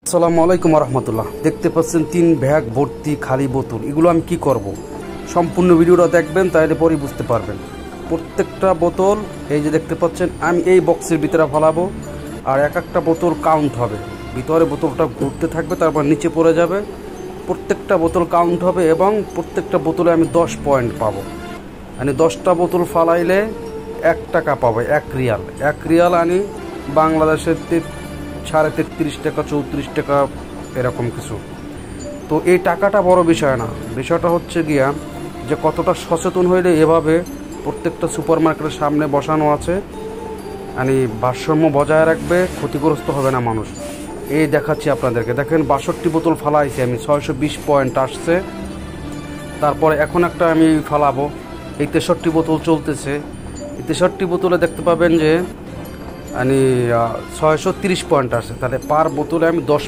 আসসালামু আলাইকুম রহমতুল্লাহ। দেখতে পাচ্ছেন 3 ব্যাগ ভর্তি খালি বোতল। এগুলো আমি কি করব, সম্পূর্ণ ভিডিওটা দেখবেন, তাহলে পরে বুঝতে পারবেন। প্রত্যেকটা বোতল এই যে দেখতে পাচ্ছেন আমি এই বক্সের ভিতরে ফেলাবো, আর এক একটা বোতল কাউন্ট হবে। ভিতরে বোতলটা ঘুরতে থাকবে, তারপর নিচে পড়ে যাবে। প্রত্যেকটা বোতল কাউন্ট হবে এবং প্রত্যেকটা বোতলে আমি 10 পয়েন্ট পাবো। মানে 10টা বোতল ফালাইলে 1 টাকা পাবো, 1 রিয়াল। 1 রিয়াল আনি বাংলাদেশের 33.5 টাকা 34 টাকা এরকম কিছু। তো এই টাকাটা বড় বিষয় না, বিষয়টা হচ্ছে গিয়া যে কতটা সচেতন হইলে এভাবে প্রত্যেকটা সুপার মার্কেটের সামনে বসানো আছে, মানে ভারসাম্য বজায় রাখবে, ক্ষতিগ্রস্ত হবে না মানুষ। এই দেখাচ্ছি আপনাদেরকে, দেখেন 62 বোতল ফালাইছি আমি, 620 পয়েন্ট আসছে। তারপরে এখন একটা আমি ফালাবো, এই 63 বোতল চলতেছে। এই 63 বোতলে দেখতে পাবেন যে মানে 630 পয়েন্ট আছে। তাহলে পার বোতলে আমি 10